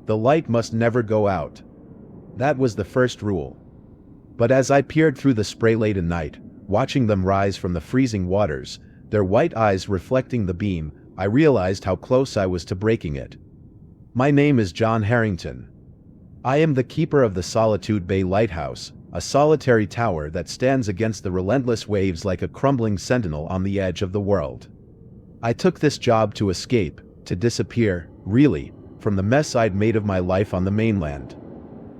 The light must never go out. That was the first rule. But as I peered through the spray-laden night, watching them rise from the freezing waters, their white eyes reflecting the beam, I realized how close I was to breaking it. My name is John Harrington. I am the keeper of the Solitude Bay Lighthouse, a solitary tower that stands against the relentless waves like a crumbling sentinel on the edge of the world. I took this job to escape, to disappear, really, from the mess I'd made of my life on the mainland.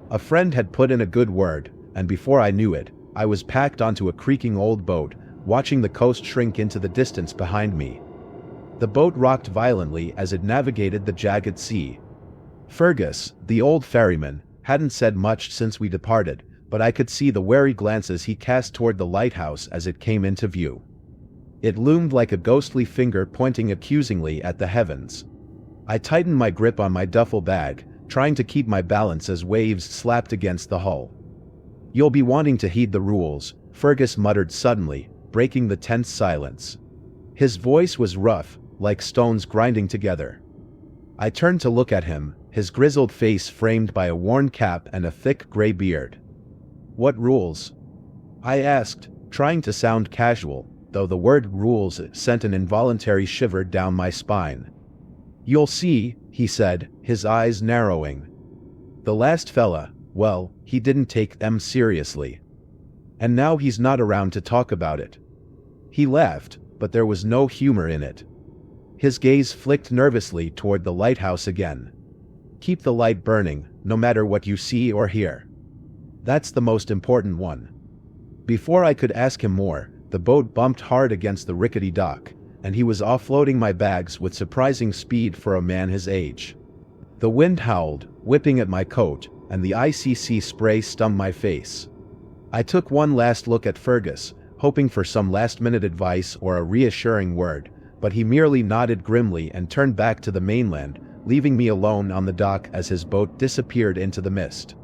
A friend had put in a good word, and before I knew it, I was packed onto a creaking old boat, watching the coast shrink into the distance behind me. The boat rocked violently as it navigated the jagged sea. Fergus, the old ferryman, hadn't said much since we departed, but I could see the wary glances he cast toward the lighthouse as it came into view. It loomed like a ghostly finger pointing accusingly at the heavens. I tightened my grip on my duffel bag, trying to keep my balance as waves slapped against the hull. "You'll be wanting to heed the rules," Fergus muttered suddenly, breaking the tense silence. His voice was rough, like stones grinding together. I turned to look at him, his grizzled face framed by a worn cap and a thick gray beard. "What rules?" I asked, trying to sound casual, though the word rules sent an involuntary shiver down my spine. "You'll see," he said, his eyes narrowing. "The last fella, well, he didn't take them seriously. And now he's not around to talk about it." He laughed, but there was no humor in it. His gaze flicked nervously toward the lighthouse again. "Keep the light burning, no matter what you see or hear. That's the most important one." Before I could ask him more, the boat bumped hard against the rickety dock, and he was offloading my bags with surprising speed for a man his age. The wind howled, whipping at my coat, and the icy sea spray stung my face. I took one last look at Fergus, hoping for some last-minute advice or a reassuring word, but he merely nodded grimly and turned back to the mainland, leaving me alone on the dock as his boat disappeared into the mist.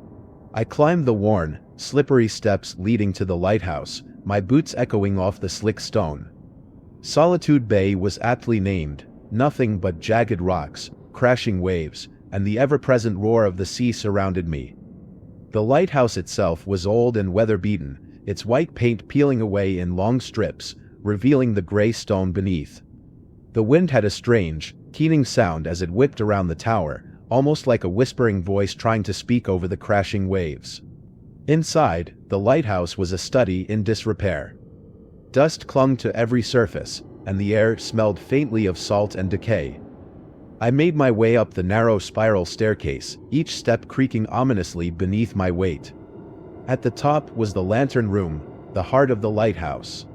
I climbed the worn, slippery steps leading to the lighthouse, my boots echoing off the slick stone. Solitude Bay was aptly named, nothing but jagged rocks, crashing waves, and the ever-present roar of the sea surrounded me. The lighthouse itself was old and weather-beaten, its white paint peeling away in long strips, revealing the gray stone beneath. The wind had a strange, keening sound as it whipped around the tower, almost like a whispering voice trying to speak over the crashing waves. Inside, the lighthouse was a study in disrepair. Dust clung to every surface, and the air smelled faintly of salt and decay. I made my way up the narrow spiral staircase, each step creaking ominously beneath my weight. At the top was the lantern room, the heart of the lighthouse.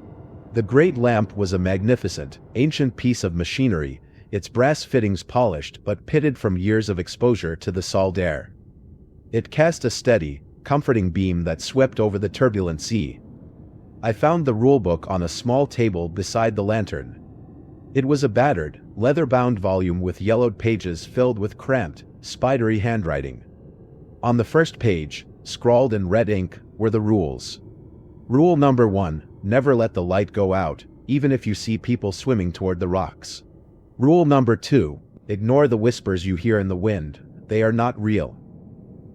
The great lamp was a magnificent, ancient piece of machinery, its brass fittings polished but pitted from years of exposure to the salt air. It cast a steady, comforting beam that swept over the turbulent sea. I found the rulebook on a small table beside the lantern. It was a battered, leather-bound volume with yellowed pages filled with cramped, spidery handwriting. On the first page, scrawled in red ink, were the rules. Rule number 1, never let the light go out, even if you see people swimming toward the rocks. Rule number 2, ignore the whispers you hear in the wind, they are not real.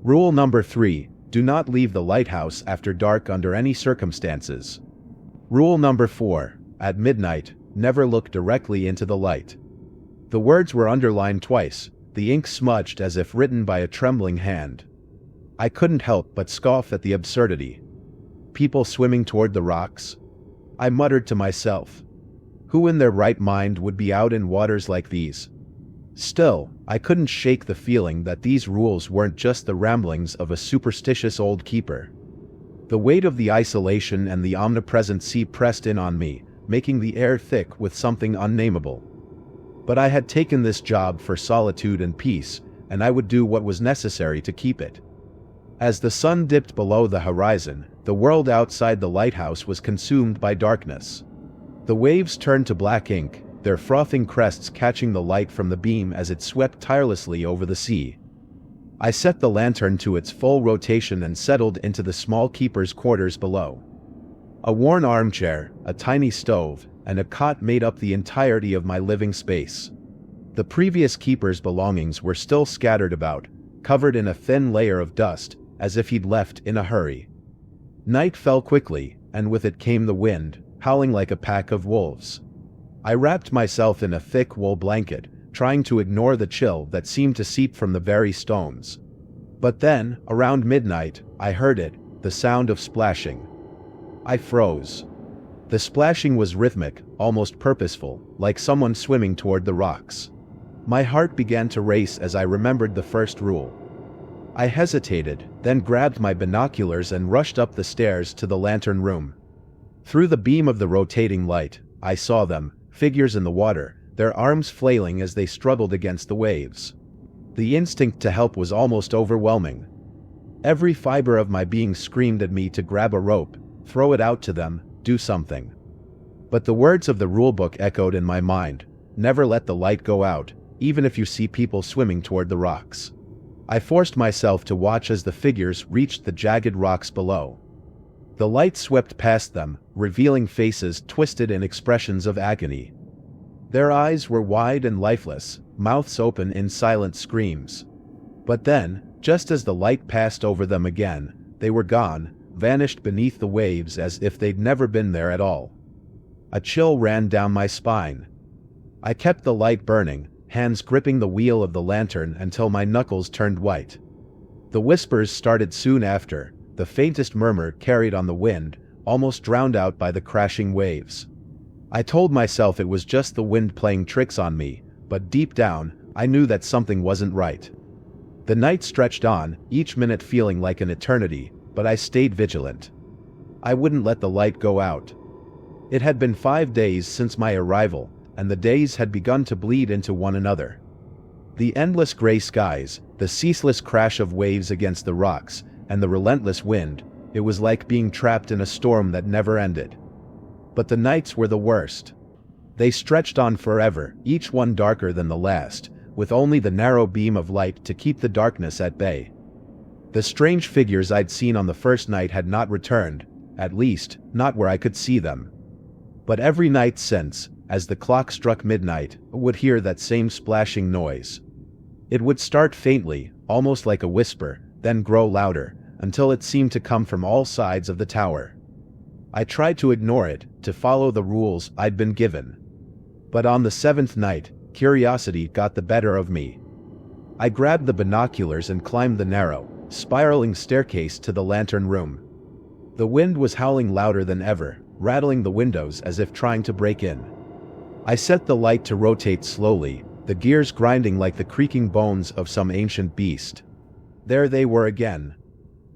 Rule number 3, do not leave the lighthouse after dark under any circumstances. Rule number 4, at midnight, never look directly into the light. The words were underlined twice, the ink smudged as if written by a trembling hand. I couldn't help but scoff at the absurdity. People swimming toward the rocks? I muttered to myself. Who in their right mind would be out in waters like these? Still, I couldn't shake the feeling that these rules weren't just the ramblings of a superstitious old keeper. The weight of the isolation and the omnipresent sea pressed in on me, making the air thick with something unnameable. But I had taken this job for solitude and peace, and I would do what was necessary to keep it. As the sun dipped below the horizon, the world outside the lighthouse was consumed by darkness. The waves turned to black ink, their frothing crests catching the light from the beam as it swept tirelessly over the sea. I set the lantern to its full rotation and settled into the small keeper's quarters below. A worn armchair, a tiny stove, and a cot made up the entirety of my living space. The previous keeper's belongings were still scattered about, covered in a thin layer of dust, as if he'd left in a hurry. Night fell quickly, and with it came the wind, howling like a pack of wolves. I wrapped myself in a thick wool blanket, trying to ignore the chill that seemed to seep from the very stones. But then, around midnight, I heard it, the sound of splashing. I froze. The splashing was rhythmic, almost purposeful, like someone swimming toward the rocks. My heart began to race as I remembered the first rule. I hesitated, then grabbed my binoculars and rushed up the stairs to the lantern room. Through the beam of the rotating light, I saw them, figures in the water, their arms flailing as they struggled against the waves. The instinct to help was almost overwhelming. Every fiber of my being screamed at me to grab a rope, throw it out to them, do something. But the words of the rulebook echoed in my mind: never let the light go out, even if you see people swimming toward the rocks. I forced myself to watch as the figures reached the jagged rocks below. The light swept past them, revealing faces twisted in expressions of agony. Their eyes were wide and lifeless, mouths open in silent screams. But then, just as the light passed over them again, they were gone, vanished beneath the waves as if they'd never been there at all. A chill ran down my spine. I kept the light burning, hands gripping the wheel of the lantern until my knuckles turned white. The whispers started soon after, the faintest murmur carried on the wind, almost drowned out by the crashing waves. I told myself it was just the wind playing tricks on me, but deep down, I knew that something wasn't right. The night stretched on, each minute feeling like an eternity, but I stayed vigilant. I wouldn't let the light go out. It had been 5 days since my arrival, and the days had begun to bleed into one another. The endless gray skies, the ceaseless crash of waves against the rocks, and the relentless wind, it was like being trapped in a storm that never ended. But the nights were the worst. They stretched on forever, each one darker than the last, with only the narrow beam of light to keep the darkness at bay. The strange figures I'd seen on the first night had not returned, at least, not where I could see them. But every night since, as the clock struck midnight, I would hear that same splashing noise. It would start faintly, almost like a whisper, then grow louder, until it seemed to come from all sides of the tower. I tried to ignore it, to follow the rules I'd been given. But on the 7th night, curiosity got the better of me. I grabbed the binoculars and climbed the narrow, spiraling staircase to the lantern room. The wind was howling louder than ever, rattling the windows as if trying to break in. I set the light to rotate slowly, the gears grinding like the creaking bones of some ancient beast. There they were again.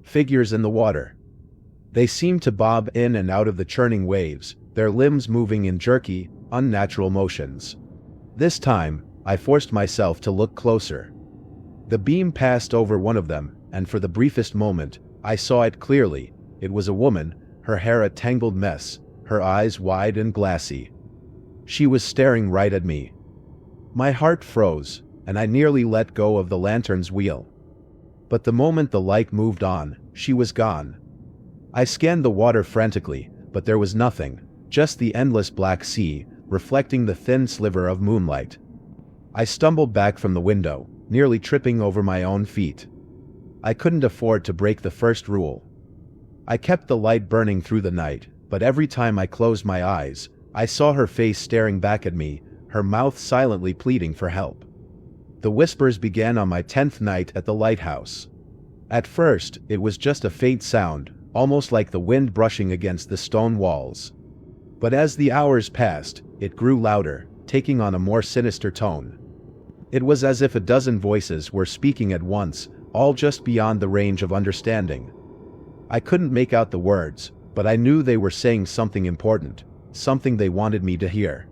Figures in the water. They seemed to bob in and out of the churning waves, their limbs moving in jerky, unnatural motions. This time, I forced myself to look closer. The beam passed over one of them, and for the briefest moment, I saw it clearly. It was a woman, her hair a tangled mess, her eyes wide and glassy. She was staring right at me. My heart froze, and I nearly let go of the lantern's wheel. But the moment the light moved on, she was gone. I scanned the water frantically, but there was nothing, just the endless black sea, reflecting the thin sliver of moonlight. I stumbled back from the window, nearly tripping over my own feet. I couldn't afford to break the first rule. I kept the light burning through the night, but every time I closed my eyes, I saw her face staring back at me, her mouth silently pleading for help. The whispers began on my 10th night at the lighthouse. At first, it was just a faint sound, almost like the wind brushing against the stone walls. But as the hours passed, it grew louder, taking on a more sinister tone. It was as if a dozen voices were speaking at once, all just beyond the range of understanding. I couldn't make out the words, but I knew they were saying something important, something they wanted me to hear.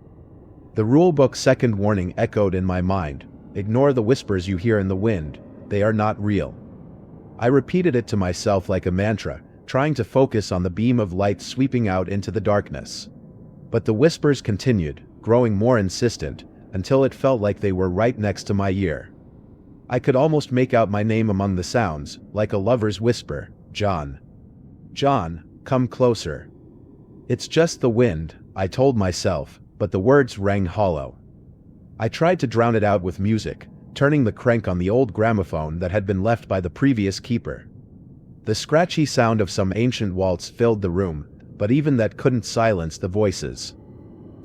The rulebook's second warning echoed in my mind: ignore the whispers you hear in the wind, they are not real. I repeated it to myself like a mantra, trying to focus on the beam of light sweeping out into the darkness. But the whispers continued, growing more insistent, until it felt like they were right next to my ear. I could almost make out my name among the sounds, like a lover's whisper: John. John, come closer. It's just the wind, I told myself, but the words rang hollow. I tried to drown it out with music, turning the crank on the old gramophone that had been left by the previous keeper. The scratchy sound of some ancient waltz filled the room, but even that couldn't silence the voices.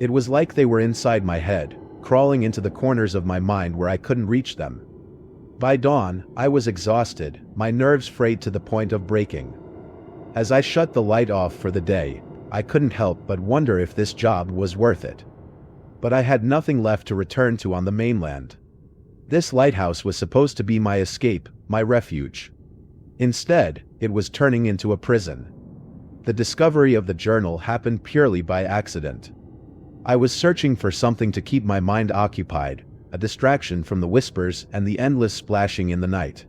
It was like they were inside my head, crawling into the corners of my mind where I couldn't reach them. By dawn, I was exhausted, my nerves frayed to the point of breaking. As I shut the light off for the day, I couldn't help but wonder if this job was worth it. But I had nothing left to return to on the mainland. This lighthouse was supposed to be my escape, my refuge. Instead, it was turning into a prison. The discovery of the journal happened purely by accident. I was searching for something to keep my mind occupied, a distraction from the whispers and the endless splashing in the night.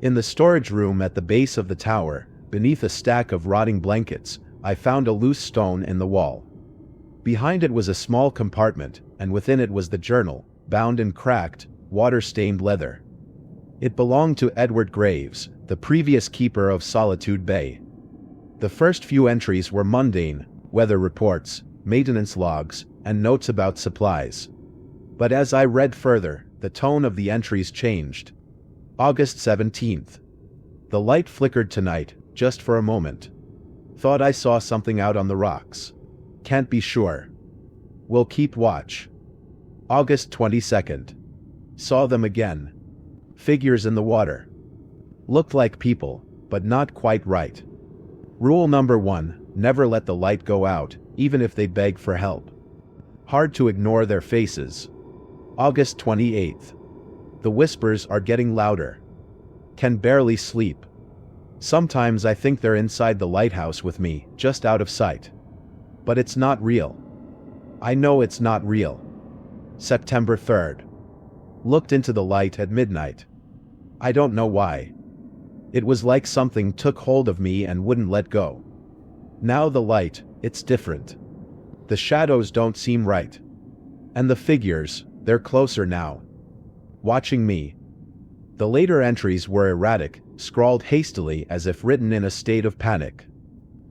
In the storage room at the base of the tower, beneath a stack of rotting blankets, I found a loose stone in the wall. Behind it was a small compartment, and within it was the journal, bound in cracked, water-stained leather. It belonged to Edward Graves, the previous keeper of Solitude Bay. The first few entries were mundane: weather reports, maintenance logs, and notes about supplies. But as I read further, the tone of the entries changed. August 17th. The light flickered tonight, just for a moment. Thought I saw something out on the rocks. Can't be sure. Will keep watch. August 22nd. Saw them again. Figures in the water. Looked like people, but not quite right. Rule number 1, never let the light go out, even if they beg for help. Hard to ignore their faces. August 28th. The whispers are getting louder. Can barely sleep. Sometimes I think they're inside the lighthouse with me, just out of sight. But it's not real. I know it's not real. September 3rd. Looked into the light at midnight. I don't know why. It was like something took hold of me and wouldn't let go. Now the light, it's different. The shadows don't seem right. And the figures, they're closer now. Watching me. The later entries were erratic, scrawled hastily as if written in a state of panic.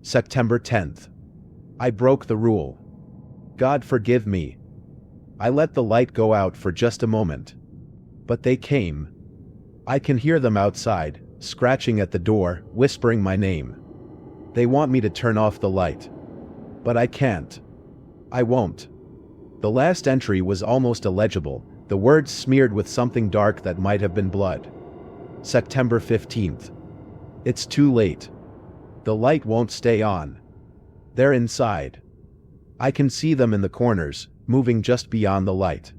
September 10th. I broke the rule. God forgive me. I let the light go out for just a moment. But they came. I can hear them outside, scratching at the door, whispering my name. They want me to turn off the light. But I can't. I won't. The last entry was almost illegible, the words smeared with something dark that might have been blood. September 15th. It's too late. The light won't stay on. They're inside. I can see them in the corners, moving just beyond the light.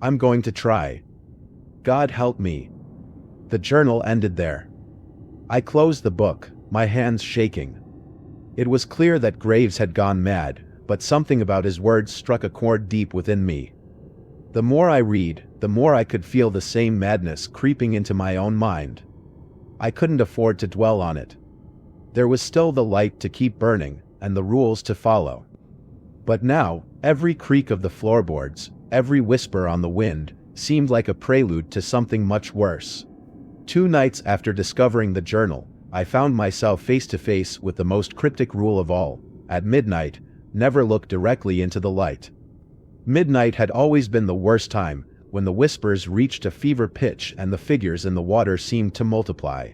I'm going to try. God help me. The journal ended there. I closed the book, my hands shaking. It was clear that Graves had gone mad, but something about his words struck a chord deep within me. The more I read, the more I could feel the same madness creeping into my own mind. I couldn't afford to dwell on it. There was still the light to keep burning, and the rules to follow. But now, every creak of the floorboards, every whisper on the wind, seemed like a prelude to something much worse. 2 nights after discovering the journal, I found myself face to face with the most cryptic rule of all: at midnight, never look directly into the light. Midnight had always been the worst time, when the whispers reached a fever pitch and the figures in the water seemed to multiply.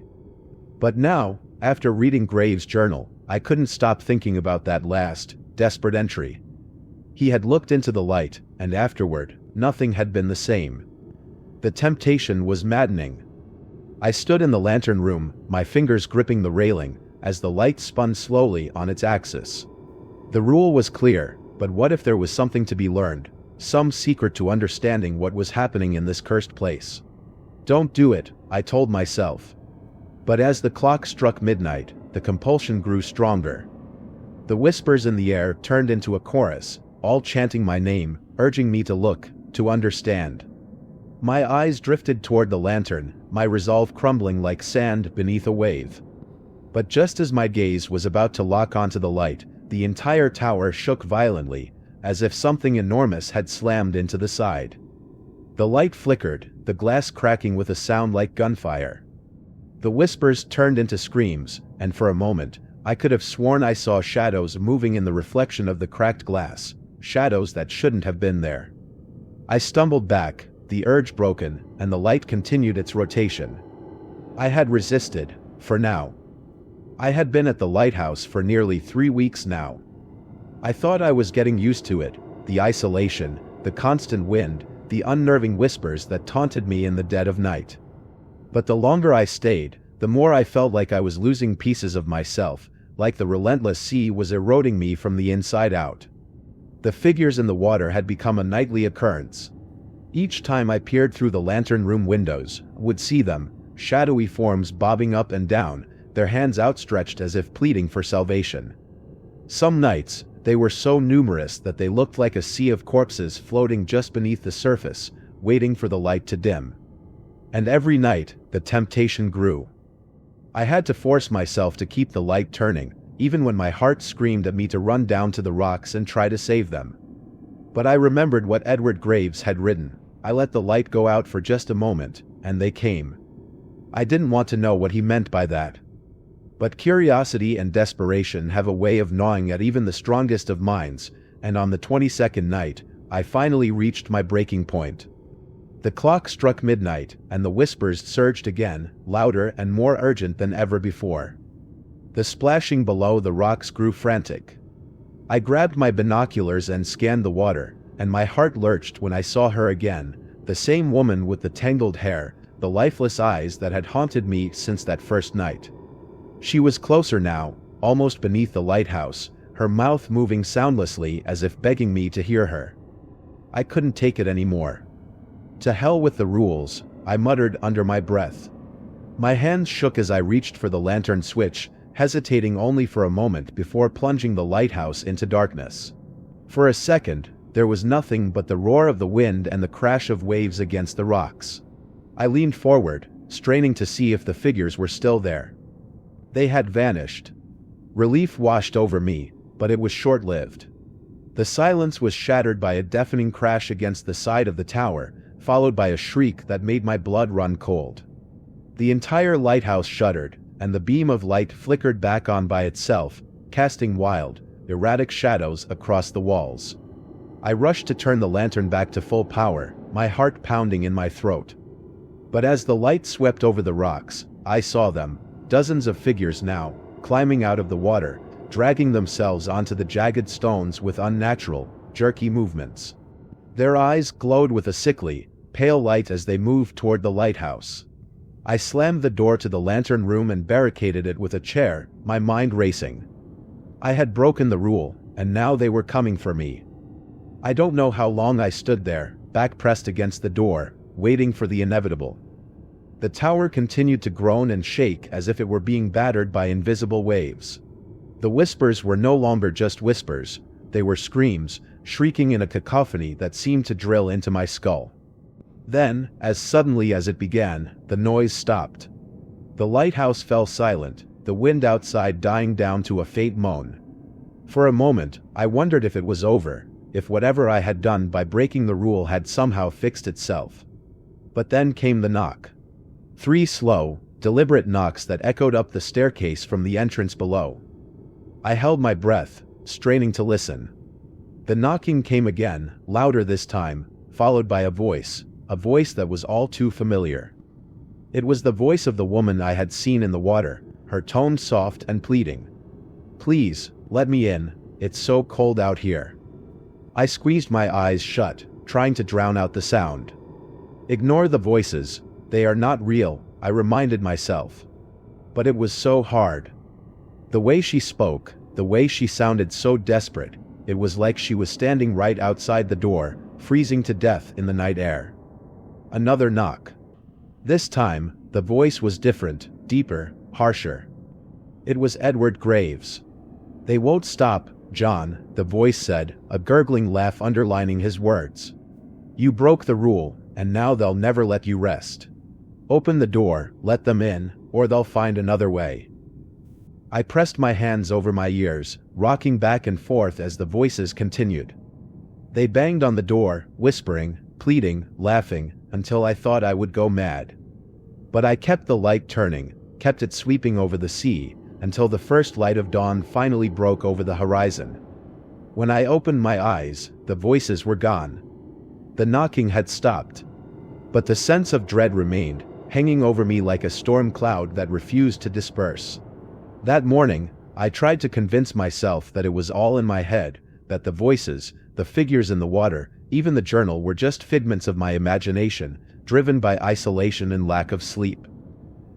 But now, after reading Graves' journal, I couldn't stop thinking about that last, desperate entry. He had looked into the light, and afterward, nothing had been the same. The temptation was maddening. I stood in the lantern room, my fingers gripping the railing, as the light spun slowly on its axis. The rule was clear, but what if there was something to be learned, some secret to understanding what was happening in this cursed place? Don't do it, I told myself. But as the clock struck midnight, the compulsion grew stronger. The whispers in the air turned into a chorus, all chanting my name, urging me to look, to understand. My eyes drifted toward the lantern, my resolve crumbling like sand beneath a wave. But just as my gaze was about to lock onto the light, the entire tower shook violently, as if something enormous had slammed into the side. The light flickered, the glass cracking with a sound like gunfire. The whispers turned into screams, and for a moment, I could have sworn I saw shadows moving in the reflection of the cracked glass, shadows that shouldn't have been there. I stumbled back, the urge broken, and the light continued its rotation. I had resisted, for now. I had been at the lighthouse for nearly 3 weeks now. I thought I was getting used to it, the isolation, the constant wind, the unnerving whispers that taunted me in the dead of night. But the longer I stayed, the more I felt like I was losing pieces of myself, like the relentless sea was eroding me from the inside out. The figures in the water had become a nightly occurrence. Each time I peered through the lantern room windows, I would see them, shadowy forms bobbing up and down, their hands outstretched as if pleading for salvation. Some nights, they were so numerous that they looked like a sea of corpses floating just beneath the surface, waiting for the light to dim. And every night, the temptation grew. I had to force myself to keep the light turning, even when my heart screamed at me to run down to the rocks and try to save them. But I remembered what Edward Graves had written. I let the light go out for just a moment, and they came. I didn't want to know what he meant by that. But curiosity and desperation have a way of gnawing at even the strongest of minds, and on the 22nd night, I finally reached my breaking point. The clock struck midnight, and the whispers surged again, louder and more urgent than ever before. The splashing below the rocks grew frantic. I grabbed my binoculars and scanned the water, and my heart lurched when I saw her again, the same woman with the tangled hair, the lifeless eyes that had haunted me since that first night. She was closer now, almost beneath the lighthouse, her mouth moving soundlessly as if begging me to hear her. I couldn't take it anymore. To hell with the rules, I muttered under my breath. My hands shook as I reached for the lantern switch, hesitating only for a moment before plunging the lighthouse into darkness. For a second, there was nothing but the roar of the wind and the crash of waves against the rocks. I leaned forward, straining to see if the figures were still there. They had vanished. Relief washed over me, but it was short-lived. The silence was shattered by a deafening crash against the side of the tower, followed by a shriek that made my blood run cold. The entire lighthouse shuddered, and the beam of light flickered back on by itself, casting wild, erratic shadows across the walls. I rushed to turn the lantern back to full power, my heart pounding in my throat. But as the light swept over the rocks, I saw them, dozens of figures now, climbing out of the water, dragging themselves onto the jagged stones with unnatural, jerky movements. Their eyes glowed with a sickly, pale light as they moved toward the lighthouse. I slammed the door to the lantern room and barricaded it with a chair, my mind racing. I had broken the rule, and now they were coming for me. I don't know how long I stood there, back pressed against the door, waiting for the inevitable. The tower continued to groan and shake as if it were being battered by invisible waves. The whispers were no longer just whispers, they were screams, shrieking in a cacophony that seemed to drill into my skull. Then, as suddenly as it began, the noise stopped. The lighthouse fell silent, the wind outside dying down to a faint moan. For a moment, I wondered if it was over, if whatever I had done by breaking the rule had somehow fixed itself. But then came the knock. 3 slow, deliberate knocks that echoed up the staircase from the entrance below. I held my breath, straining to listen. The knocking came again, louder this time, followed by a voice that was all too familiar. It was the voice of the woman I had seen in the water, her tone soft and pleading. "Please, let me in, it's so cold out here." I squeezed my eyes shut, trying to drown out the sound. Ignore the voices, they are not real, I reminded myself. But it was so hard. The way she spoke, the way she sounded so desperate, it was like she was standing right outside the door, freezing to death in the night air. Another knock. This time, the voice was different, deeper, harsher. It was Edward Graves. "They won't stop, John," the voice said, a gurgling laugh underlining his words. "You broke the rule, and now they'll never let you rest. Open the door, let them in, or they'll find another way." I pressed my hands over my ears, rocking back and forth as the voices continued. They banged on the door, whispering, pleading, laughing, until I thought I would go mad. But I kept the light turning, kept it sweeping over the sea, until the first light of dawn finally broke over the horizon. When I opened my eyes, the voices were gone. The knocking had stopped. But the sense of dread remained, hanging over me like a storm cloud that refused to disperse. That morning, I tried to convince myself that it was all in my head, that the voices, the figures in the water, even the journal were just figments of my imagination, driven by isolation and lack of sleep.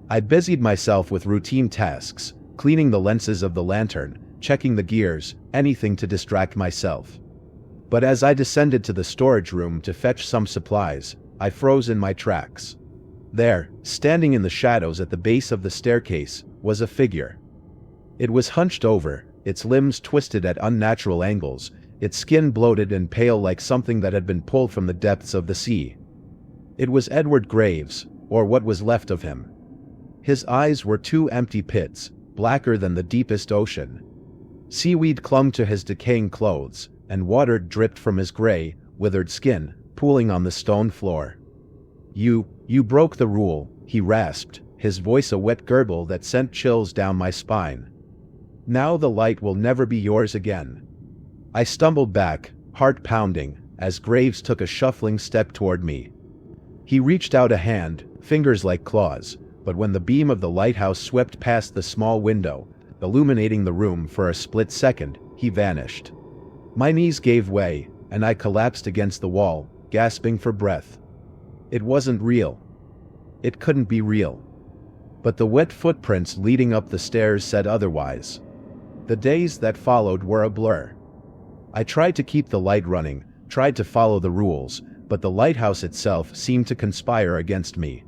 I busied myself with routine tasks, cleaning the lenses of the lantern, checking the gears, anything to distract myself. But as I descended to the storage room to fetch some supplies, I froze in my tracks. There, standing in the shadows at the base of the staircase, was a figure. It was hunched over, its limbs twisted at unnatural angles, its skin bloated and pale like something that had been pulled from the depths of the sea. It was Edward Graves, or what was left of him. His eyes were two empty pits, blacker than the deepest ocean. Seaweed clung to his decaying clothes, and water dripped from his gray, withered skin, pooling on the stone floor. You broke the rule," he rasped, his voice a wet gurgle that sent chills down my spine. "Now the light will never be yours again." I stumbled back, heart pounding, as Graves took a shuffling step toward me. He reached out a hand, fingers like claws, but when the beam of the lighthouse swept past the small window, illuminating the room for a split second, he vanished. My knees gave way, and I collapsed against the wall, gasping for breath. It wasn't real. It couldn't be real. But the wet footprints leading up the stairs said otherwise. The days that followed were a blur. I tried to keep the light running, tried to follow the rules, but the lighthouse itself seemed to conspire against me.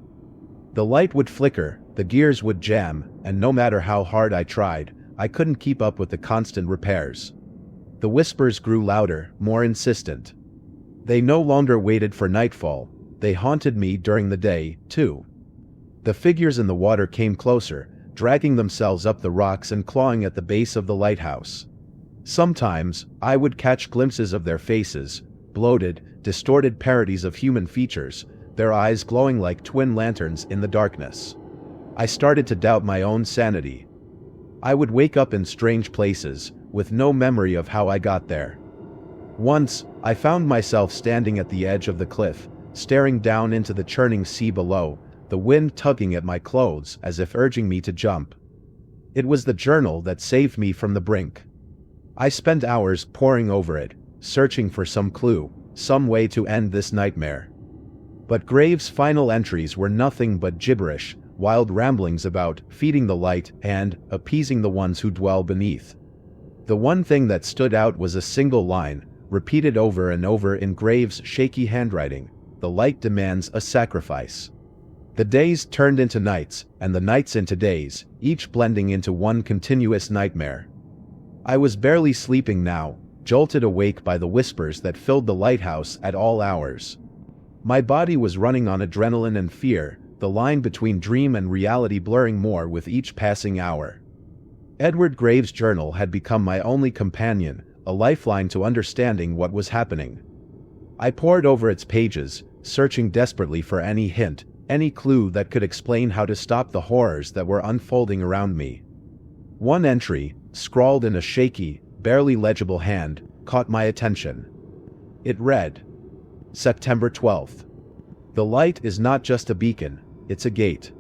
The light would flicker, the gears would jam, and no matter how hard I tried, I couldn't keep up with the constant repairs. The whispers grew louder, more insistent. They no longer waited for nightfall, they haunted me during the day, too. The figures in the water came closer, dragging themselves up the rocks and clawing at the base of the lighthouse. Sometimes, I would catch glimpses of their faces, bloated, distorted parodies of human features, their eyes glowing like twin lanterns in the darkness. I started to doubt my own sanity. I would wake up in strange places, with no memory of how I got there. Once, I found myself standing at the edge of the cliff, staring down into the churning sea below, the wind tugging at my clothes as if urging me to jump. It was the journal that saved me from the brink. I spent hours poring over it, searching for some clue, some way to end this nightmare. But Graves' final entries were nothing but gibberish, wild ramblings about feeding the light and appeasing the ones who dwell beneath. The one thing that stood out was a single line, repeated over and over in Graves' shaky handwriting: "The light demands a sacrifice." The days turned into nights, and the nights into days, each blending into one continuous nightmare. I was barely sleeping now, jolted awake by the whispers that filled the lighthouse at all hours. My body was running on adrenaline and fear, the line between dream and reality blurring more with each passing hour. Edward Graves' journal had become my only companion, a lifeline to understanding what was happening. I pored over its pages, searching desperately for any hint, any clue that could explain how to stop the horrors that were unfolding around me. One entry, scrawled in a shaky, barely legible hand, caught my attention. It read, September 12th. The light is not just a beacon, it's a gate.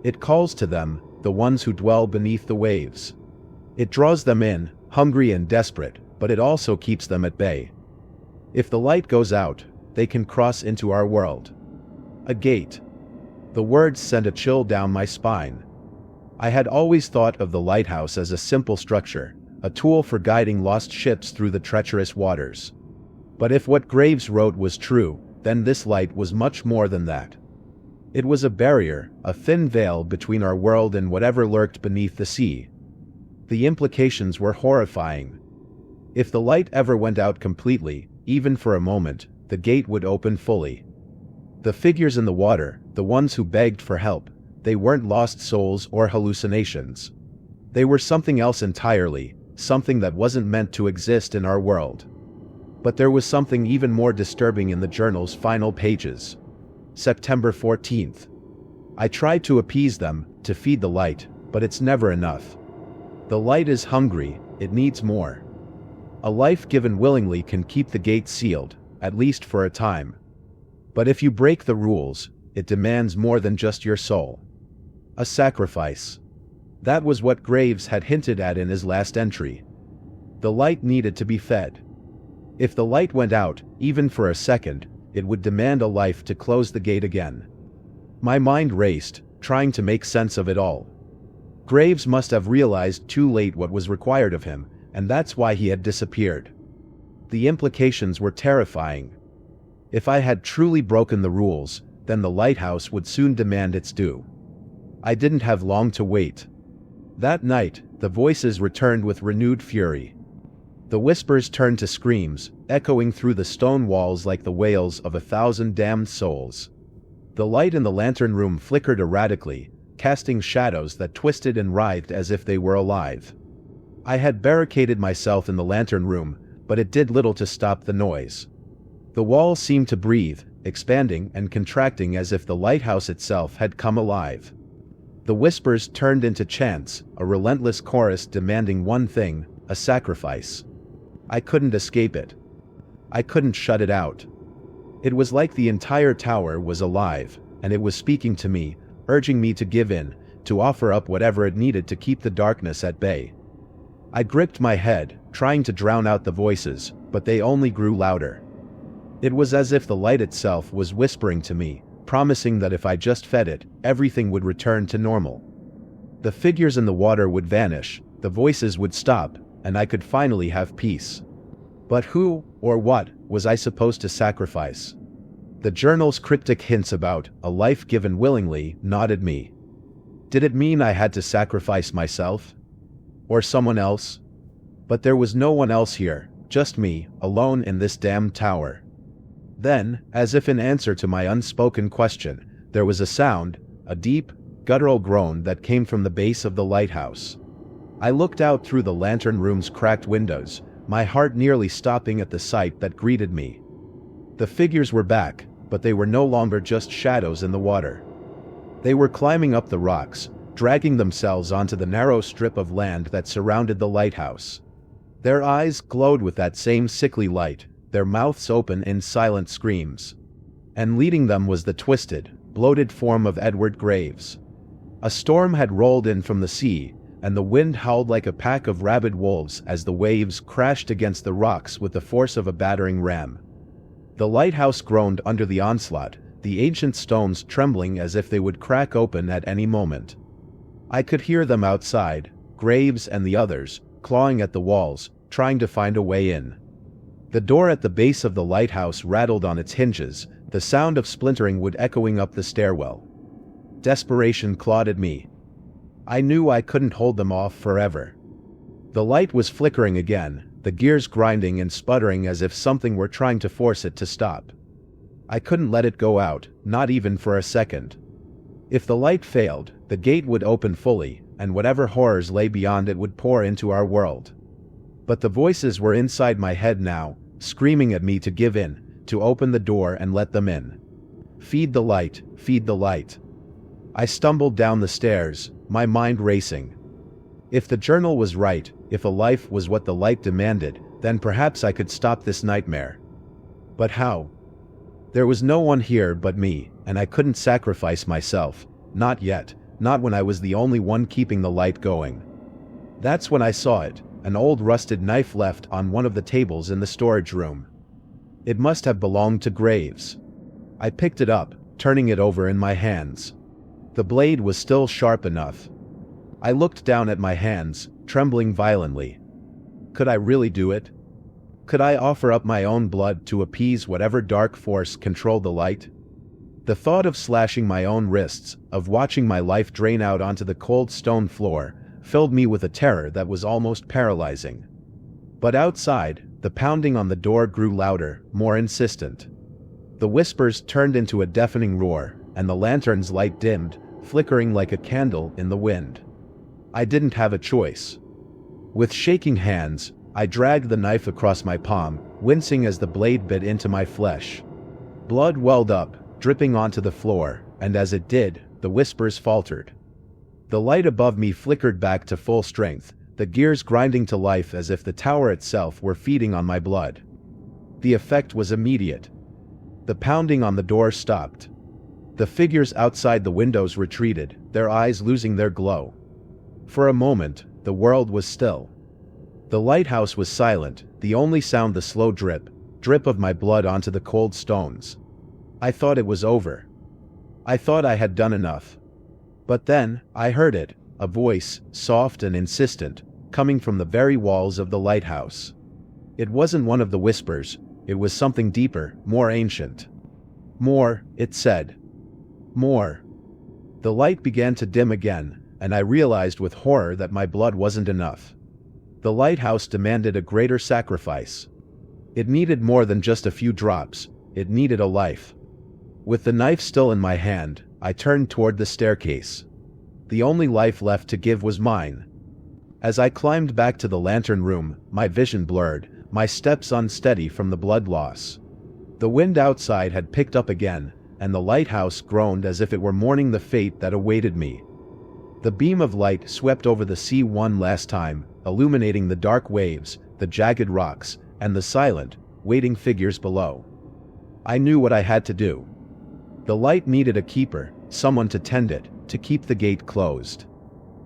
It calls to them, the ones who dwell beneath the waves. It draws them in, hungry and desperate, but it also keeps them at bay. If the light goes out, they can cross into our world. A gate. The words sent a chill down my spine. I had always thought of the lighthouse as a simple structure, a tool for guiding lost ships through the treacherous waters. But if what Graves wrote was true, then this light was much more than that. It was a barrier, a thin veil between our world and whatever lurked beneath the sea. The implications were horrifying. If the light ever went out completely, even for a moment, the gate would open fully. The figures in the water, the ones who begged for help, they weren't lost souls or hallucinations. They were something else entirely, something that wasn't meant to exist in our world. But there was something even more disturbing in the journal's final pages. September 14th. I tried to appease them, to feed the light, but it's never enough. The light is hungry, it needs more. A life given willingly can keep the gate sealed, at least for a time. But if you break the rules, it demands more than just your soul. A sacrifice. That was what Graves had hinted at in his last entry. The light needed to be fed. If the light went out, even for a second, it would demand a life to close the gate again. My mind raced, trying to make sense of it all. Graves must have realized too late what was required of him, and that's why he had disappeared. The implications were terrifying. If I had truly broken the rules, then the lighthouse would soon demand its due. I didn't have long to wait. That night, the voices returned with renewed fury. The whispers turned to screams, echoing through the stone walls like the wails of 1,000 damned souls. The light in the lantern room flickered erratically, casting shadows that twisted and writhed as if they were alive. I had barricaded myself in the lantern room, but it did little to stop the noise. The walls seemed to breathe, expanding and contracting as if the lighthouse itself had come alive. The whispers turned into chants, a relentless chorus demanding one thing: a sacrifice. I couldn't escape it. I couldn't shut it out. It was like the entire tower was alive, and it was speaking to me, urging me to give in, to offer up whatever it needed to keep the darkness at bay. I gripped my head, trying to drown out the voices, but they only grew louder. It was as if the light itself was whispering to me, promising that if I just fed it, everything would return to normal. The figures in the water would vanish, the voices would stop, and I could finally have peace. But who, or what, was I supposed to sacrifice? The journal's cryptic hints about a life given willingly nodded me. Did it mean I had to sacrifice myself? Or someone else? But there was no one else here, just me, alone in this damned tower. Then, as if in answer to my unspoken question, there was a sound, a deep, guttural groan that came from the base of the lighthouse. I looked out through the lantern room's cracked windows, my heart nearly stopping at the sight that greeted me. The figures were back, but they were no longer just shadows in the water. They were climbing up the rocks, dragging themselves onto the narrow strip of land that surrounded the lighthouse. Their eyes glowed with that same sickly light, their mouths open in silent screams. And leading them was the twisted, bloated form of Edward Graves. A storm had rolled in from the sea, and the wind howled like a pack of rabid wolves as the waves crashed against the rocks with the force of a battering ram. The lighthouse groaned under the onslaught, the ancient stones trembling as if they would crack open at any moment. I could hear them outside, Graves and the others, clawing at the walls, trying to find a way in. The door at the base of the lighthouse rattled on its hinges, the sound of splintering wood echoing up the stairwell. Desperation clawed at me. I knew I couldn't hold them off forever. The light was flickering again, the gears grinding and sputtering as if something were trying to force it to stop. I couldn't let it go out, not even for a second. If the light failed, the gate would open fully, and whatever horrors lay beyond it would pour into our world. But the voices were inside my head now, screaming at me to give in, to open the door and let them in. Feed the light, feed the light. I stumbled down the stairs, my mind racing. If the journal was right, if a life was what the light demanded, then perhaps I could stop this nightmare. But how? There was no one here but me, and I couldn't sacrifice myself, not yet, not when I was the only one keeping the light going. That's when I saw it, an old rusted knife left on one of the tables in the storage room. It must have belonged to Graves. I picked it up, turning it over in my hands. The blade was still sharp enough. I looked down at my hands, trembling violently. Could I really do it? Could I offer up my own blood to appease whatever dark force controlled the light? The thought of slashing my own wrists, of watching my life drain out onto the cold stone floor, filled me with a terror that was almost paralyzing. But outside, the pounding on the door grew louder, more insistent. The whispers turned into a deafening roar, and the lantern's light dimmed, flickering like a candle in the wind. I didn't have a choice. With shaking hands, I dragged the knife across my palm, wincing as the blade bit into my flesh. Blood welled up, dripping onto the floor, and as it did, the whispers faltered. The light above me flickered back to full strength, the gears grinding to life as if the tower itself were feeding on my blood. The effect was immediate. The pounding on the door stopped. The figures outside the windows retreated, their eyes losing their glow. For a moment, the world was still. The lighthouse was silent, the only sound the slow drip of my blood onto the cold stones. I thought it was over. I thought I had done enough. But then, I heard it, a voice, soft and insistent, coming from the very walls of the lighthouse. It wasn't one of the whispers, it was something deeper, more ancient. More, it said. More. The light began to dim again, and I realized with horror that my blood wasn't enough. The lighthouse demanded a greater sacrifice. It needed more than just a few drops, it needed a life. With the knife still in my hand, I turned toward the staircase. The only life left to give was mine. As I climbed back to the lantern room, my vision blurred, my steps unsteady from the blood loss. The wind outside had picked up again, and the lighthouse groaned as if it were mourning the fate that awaited me. The beam of light swept over the sea one last time, illuminating the dark waves, the jagged rocks, and the silent, waiting figures below. I knew what I had to do. The light needed a keeper, someone to tend it, to keep the gate closed.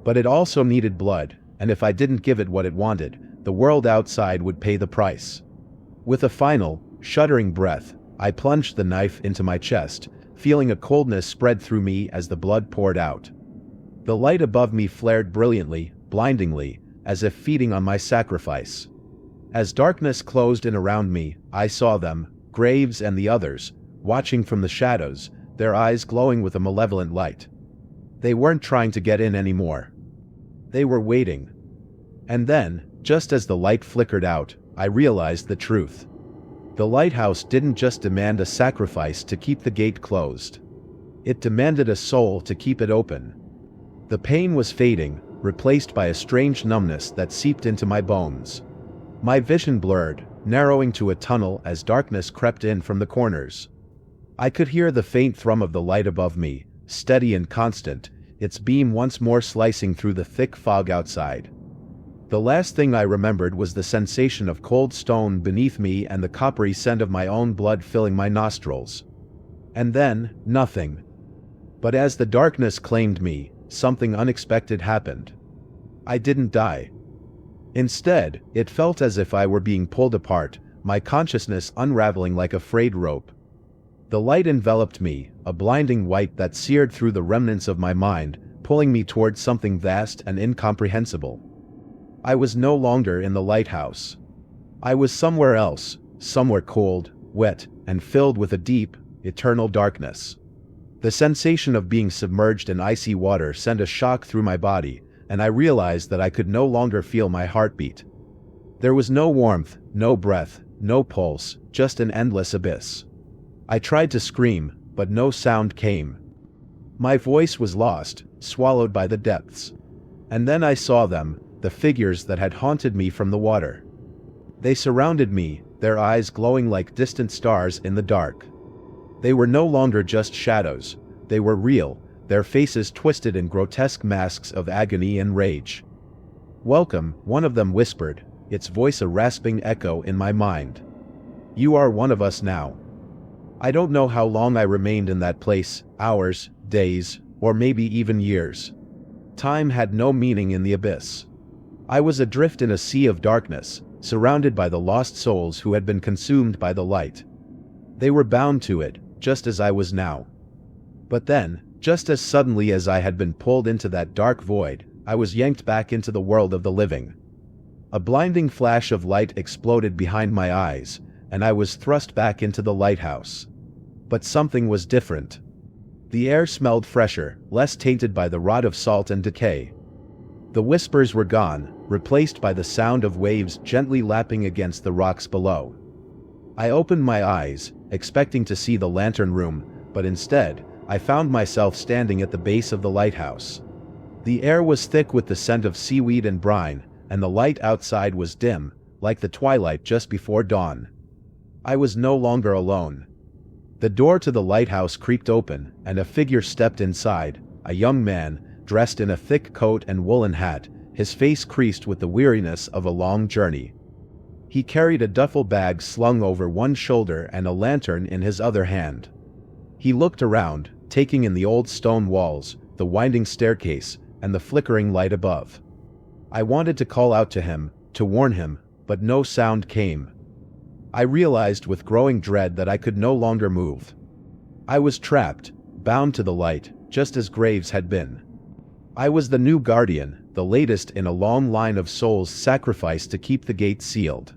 But it also needed blood, and if I didn't give it what it wanted, the world outside would pay the price. With a final, shuddering breath, I plunged the knife into my chest, feeling a coldness spread through me as the blood poured out. The light above me flared brilliantly, blindingly, as if feeding on my sacrifice. As darkness closed in around me, I saw them, Graves and the others, watching from the shadows, their eyes glowing with a malevolent light. They weren't trying to get in anymore. They were waiting. And then, just as the light flickered out, I realized the truth. The lighthouse didn't just demand a sacrifice to keep the gate closed. It demanded a soul to keep it open. The pain was fading, replaced by a strange numbness that seeped into my bones. My vision blurred, narrowing to a tunnel as darkness crept in from the corners. I could hear the faint thrum of the light above me, steady and constant, its beam once more slicing through the thick fog outside. The last thing I remembered was the sensation of cold stone beneath me and the coppery scent of my own blood filling my nostrils. And then, nothing. But as the darkness claimed me, something unexpected happened. I didn't die. Instead, it felt as if I were being pulled apart, my consciousness unraveling like a frayed rope. The light enveloped me, a blinding white that seared through the remnants of my mind, pulling me towards something vast and incomprehensible. I was no longer in the lighthouse. I was somewhere else, somewhere cold, wet, and filled with a deep, eternal darkness. The sensation of being submerged in icy water sent a shock through my body, and I realized that I could no longer feel my heartbeat. There was no warmth, no breath, no pulse, just an endless abyss. I tried to scream, but no sound came. My voice was lost, swallowed by the depths. And then I saw them, the figures that had haunted me from the water. They surrounded me, their eyes glowing like distant stars in the dark. They were no longer just shadows, they were real, their faces twisted in grotesque masks of agony and rage. "Welcome," one of them whispered, its voice a rasping echo in my mind. "You are one of us now." I don't know how long I remained in that place, hours, days, or maybe even years. Time had no meaning in the abyss. I was adrift in a sea of darkness, surrounded by the lost souls who had been consumed by the light. They were bound to it, just as I was now. But then, just as suddenly as I had been pulled into that dark void, I was yanked back into the world of the living. A blinding flash of light exploded behind my eyes, and I was thrust back into the lighthouse. But something was different. The air smelled fresher, less tainted by the rot of salt and decay. The whispers were gone, replaced by the sound of waves gently lapping against the rocks below. I opened my eyes, expecting to see the lantern room, but instead, I found myself standing at the base of the lighthouse. The air was thick with the scent of seaweed and brine, and the light outside was dim, like the twilight just before dawn. I was no longer alone. The door to the lighthouse creaked open, and a figure stepped inside, a young man, dressed in a thick coat and woolen hat, his face creased with the weariness of a long journey. He carried a duffel bag slung over one shoulder and a lantern in his other hand. He looked around, taking in the old stone walls, the winding staircase, and the flickering light above. I wanted to call out to him, to warn him, but no sound came. I realized with growing dread that I could no longer move. I was trapped, bound to the light, just as Graves had been. I was the new guardian, the latest in a long line of souls sacrificed to keep the gate sealed.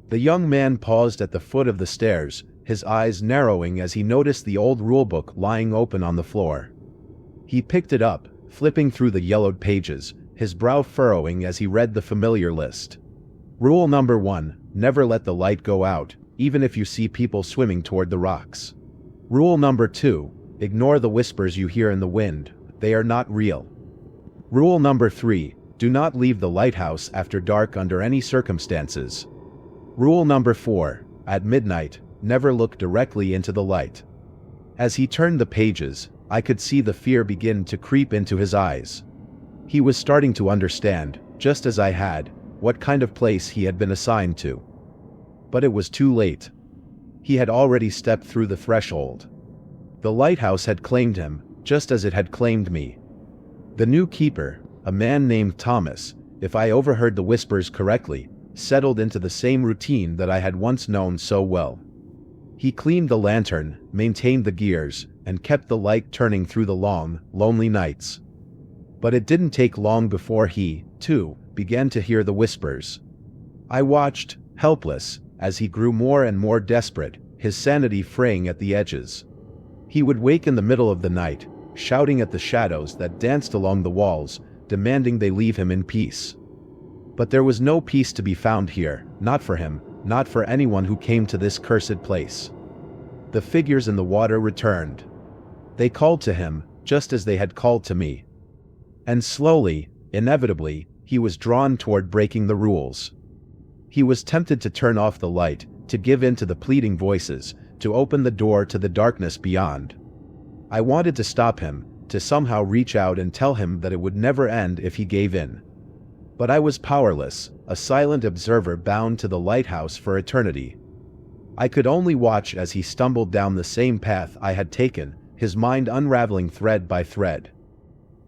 The young man paused at the foot of the stairs, his eyes narrowing as he noticed the old rulebook lying open on the floor. He picked it up, flipping through the yellowed pages, his brow furrowing as he read the familiar list. Rule number 1, never let the light go out, even if you see people swimming toward the rocks. Rule number 2, ignore the whispers you hear in the wind, they are not real. Rule number 3, do not leave the lighthouse after dark under any circumstances. Rule number 4, at midnight, never look directly into the light. As he turned the pages, I could see the fear begin to creep into his eyes. He was starting to understand, just as I had, what kind of place he had been assigned to. But it was too late. He had already stepped through the threshold. The lighthouse had claimed him, just as it had claimed me. The new keeper, a man named Thomas, if I overheard the whispers correctly, settled into the same routine that I had once known so well. He cleaned the lantern, maintained the gears, and kept the light turning through the long, lonely nights. But it didn't take long before he, too, began to hear the whispers. I watched, helpless, as he grew more and more desperate, his sanity fraying at the edges. He would wake in the middle of the night, shouting at the shadows that danced along the walls, demanding they leave him in peace. But there was no peace to be found here, not for him, not for anyone who came to this cursed place. The figures in the water returned. They called to him, just as they had called to me. And slowly, inevitably, he was drawn toward breaking the rules. He was tempted to turn off the light, to give in to the pleading voices, to open the door to the darkness beyond. I wanted to stop him, to somehow reach out and tell him that it would never end if he gave in. But I was powerless, a silent observer bound to the lighthouse for eternity. I could only watch as he stumbled down the same path I had taken, his mind unraveling thread by thread.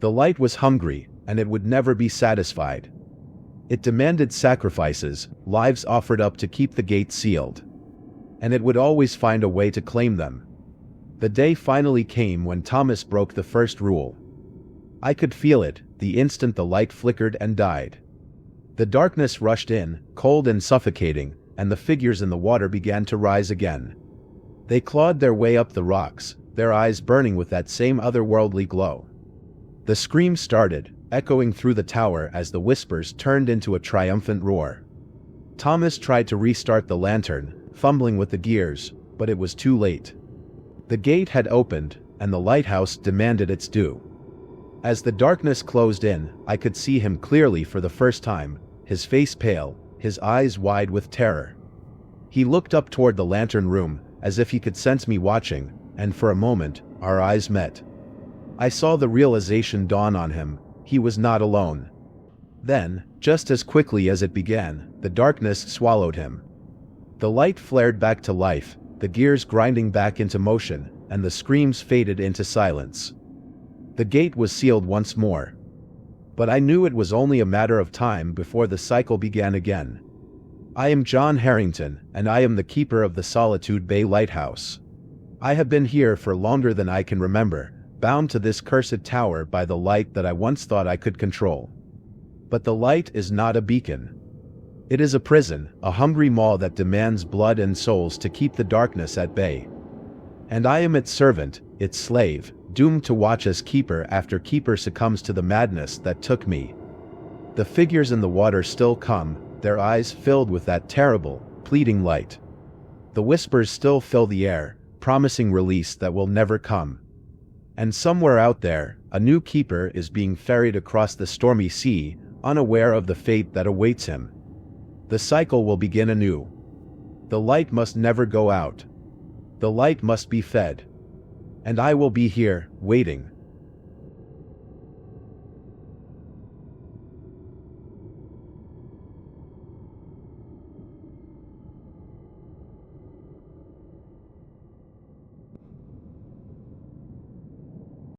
The light was hungry, and it would never be satisfied. It demanded sacrifices, lives offered up to keep the gate sealed. And it would always find a way to claim them. The day finally came when Thomas broke the first rule. I could feel it, the instant the light flickered and died. The darkness rushed in, cold and suffocating, and the figures in the water began to rise again. They clawed their way up the rocks, their eyes burning with that same otherworldly glow. The scream started, echoing through the tower as the whispers turned into a triumphant roar. Thomas tried to restart the lantern, fumbling with the gears, but it was too late. The gate had opened, and the lighthouse demanded its due. As the darkness closed in, I could see him clearly for the first time, his face pale, his eyes wide with terror. He looked up toward the lantern room, as if he could sense me watching, and for a moment, our eyes met. I saw the realization dawn on him, he was not alone. Then, just as quickly as it began, the darkness swallowed him. The light flared back to life, the gears grinding back into motion, and the screams faded into silence. The gate was sealed once more. But I knew it was only a matter of time before the cycle began again. I am John Harrington, and I am the keeper of the Solitude Bay Lighthouse. I have been here for longer than I can remember, bound to this cursed tower by the light that I once thought I could control. But the light is not a beacon. It is a prison, a hungry maw that demands blood and souls to keep the darkness at bay. And I am its servant, its slave, doomed to watch as keeper after keeper succumbs to the madness that took me. The figures in the water still come, their eyes filled with that terrible, pleading light. The whispers still fill the air, promising release that will never come. And somewhere out there, a new keeper is being ferried across the stormy sea, unaware of the fate that awaits him. The cycle will begin anew. The light must never go out. The light must be fed. And I will be here, waiting,